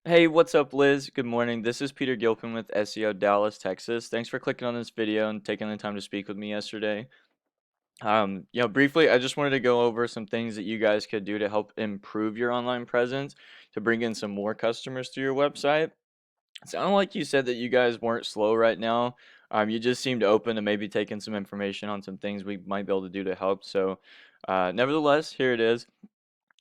Hey, what's up, Liz? Good morning. This is Peter Gilpin with SEO Dallas, Texas. Thanks for clicking on this video and taking the time to speak with me yesterday. Briefly, I just wanted to go over some things that you guys could do to help improve your online presence to bring in some more customers to your website. It sounded like you said that you guys weren't slow right now. You just seemed open to maybe taking some information on some things we might be able to do to help. Nevertheless, here it is.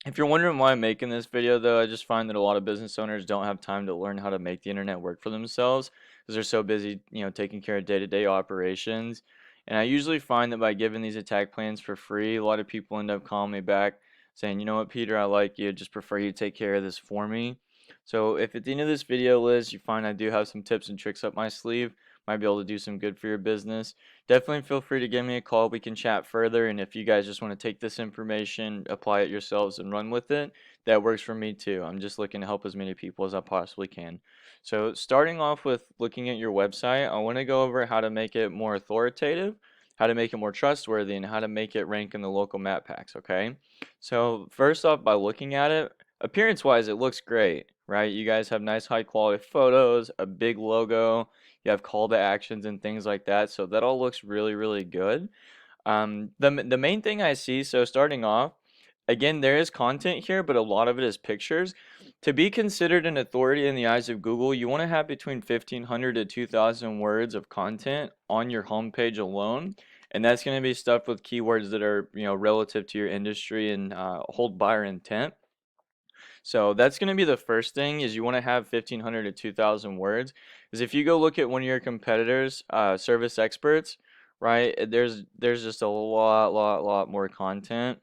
If you're wondering why I'm making this video, though, I just find that a lot of business owners don't have time to learn how to make the internet work for themselves because they're so busy, taking care of day-to-day operations. And I usually find that by giving these attack plans for free, a lot of people end up calling me back saying, you know what, Peter, I like you, just prefer you take care of this for me. So if at the end of this video, Liz, you find I do have some tips and tricks up my sleeve, might be able to do some good for your business, definitely feel free to give me a call. We can chat further. And if you guys just want to take this information, apply it yourselves, and run with it, that works for me too. I'm just looking to help as many people as I possibly can. So, starting off with looking at your website, I want to go over how to make it more authoritative, how to make it more trustworthy, and how to make it rank in the local map packs. Okay. So, first off, by looking at it, appearance wise, it looks great, right? You guys have nice high quality photos, a big logo, you have call to actions and things like that. So that all looks really, really good. The main thing I see, so starting off, again, there is content here, but a lot of it is pictures. To be considered an authority in the eyes of Google, you want to have between 1,500 to 2,000 words of content on your homepage alone. And that's going to be stuff with keywords that are, relative to your industry and hold buyer intent. So that's going to be the first thing is you want to have 1,500 to 2,000 words. Because if you go look at one of your competitors, service experts, right, there's just a lot more content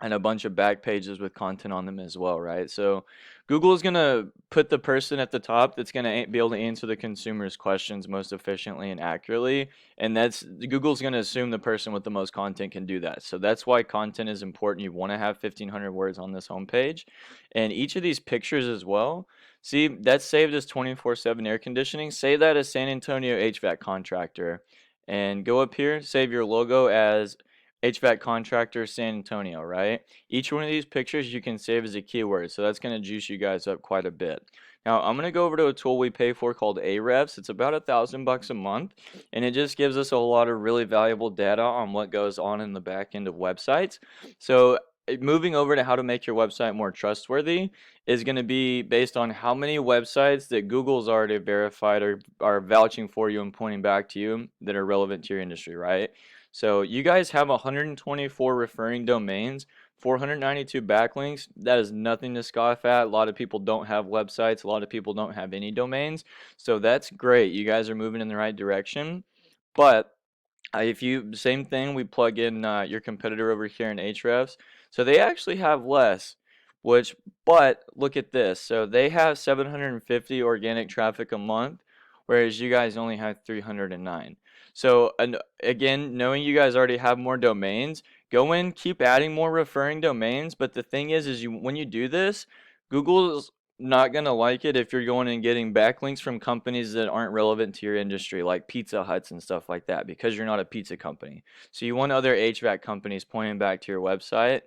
and a bunch of back pages with content on them as well, right? So Google is going to put the person at the top that's going to be able to answer the consumer's questions most efficiently and accurately. And that's Google's going to assume the person with the most content can do that. So that's why content is important. You want to have 1,500 words on this homepage. And each of these pictures as well. See, that's saved as 24/7 air conditioning. Save that as San Antonio HVAC contractor. And go up here, save your logo as HVAC contractor San Antonio, right? Each one of these pictures you can save as a keyword, so that's going to juice you guys up quite a bit. Now, I'm going to go over to a tool we pay for called Ahrefs. It's about $1,000 a month, and it just gives us a lot of really valuable data on what goes on in the back end of websites. So, moving over to how to make your website more trustworthy is going to be based on how many websites that Google's already verified or are vouching for you and pointing back to you that are relevant to your industry, right? So you guys have 124 referring domains, 492 backlinks. That is nothing to scoff at. A lot of people don't have websites. A lot of people don't have any domains. So that's great. You guys are moving in the right direction. But if you, same thing, we plug in your competitor over here in Ahrefs. So they actually have less, but look at this. So they have 750 organic traffic a month, whereas you guys only have 309. So, and again, knowing you guys already have more domains, go in, keep adding more referring domains. But the thing is when you do this, Google's not gonna like it if you're going and getting backlinks from companies that aren't relevant to your industry, like Pizza Huts and stuff like that, because you're not a pizza company. So you want other HVAC companies pointing back to your website,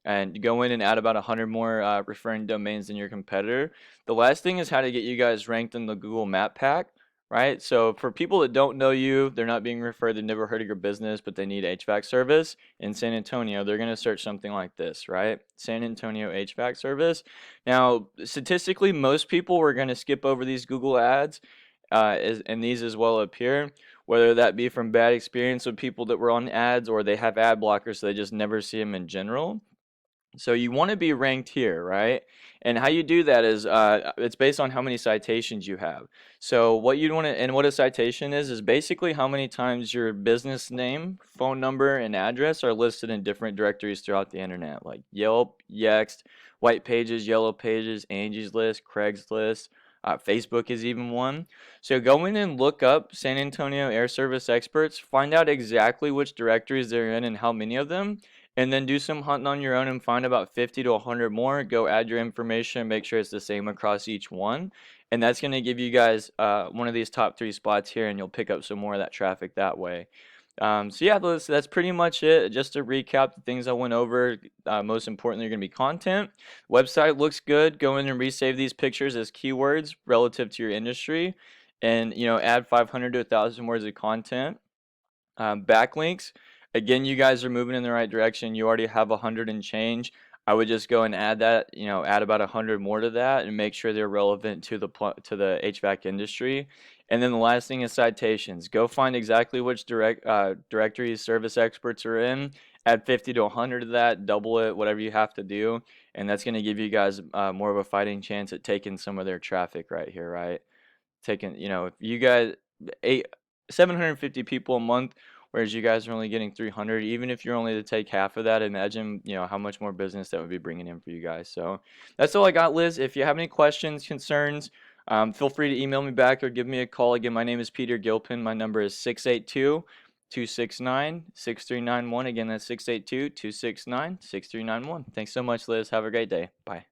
and go in and add about 100 more referring domains than your competitor. The last thing is how to get you guys ranked in the Google Map Pack, right? So for people that don't know you, they're not being referred, they've never heard of your business, but they need HVAC service in San Antonio, they're going to search something like this, right? San Antonio HVAC service. Now, statistically, most people are going to skip over these Google ads and these as well up here, whether that be from bad experience with people that were on ads or they have ad blockers, so they just never see them in general. So you want to be ranked here, right? And how you do that is it's based on how many citations you have. So what you want to, and what a citation is basically how many times your business name, phone number, and address are listed in different directories throughout the internet, like Yelp, Yext, White Pages, Yellow Pages, Angie's List, Craigslist. Facebook is even one. So go in and look up San Antonio Air Service Experts, find out exactly which directories they're in and how many of them, and then do some hunting on your own and find about 50 to 100 more. Go add your information, make sure it's the same across each one. And that's going to give you guys one of these top 3 spots here, and you'll pick up some more of that traffic that way. So yeah, that's pretty much it. Just to recap the things I went over, most importantly, are going to be content. Website looks good. Go in and resave these pictures as keywords relative to your industry, and add 500 to 1,000 words of content. Backlinks, again, you guys are moving in the right direction. You already have 100 and change. I would just go and add that, add about 100 more to that and make sure they're relevant to the HVAC industry. And then the last thing is citations. Go find exactly which directories service experts are in. Add 50 to 100 of that, double it, whatever you have to do, and that's going to give you guys more of a fighting chance at taking some of their traffic right here, right? Taking, if you guys eight 750 people a month, whereas you guys are only getting 300, even if you're only to take half of that, imagine, how much more business that would be bringing in for you guys. So that's all I got, Liz. If you have any questions, concerns, feel free to email me back or give me a call. Again, my name is Peter Gilpin. My number is 682-269-6391. Again, that's 682-269-6391. Thanks so much, Liz. Have a great day. Bye.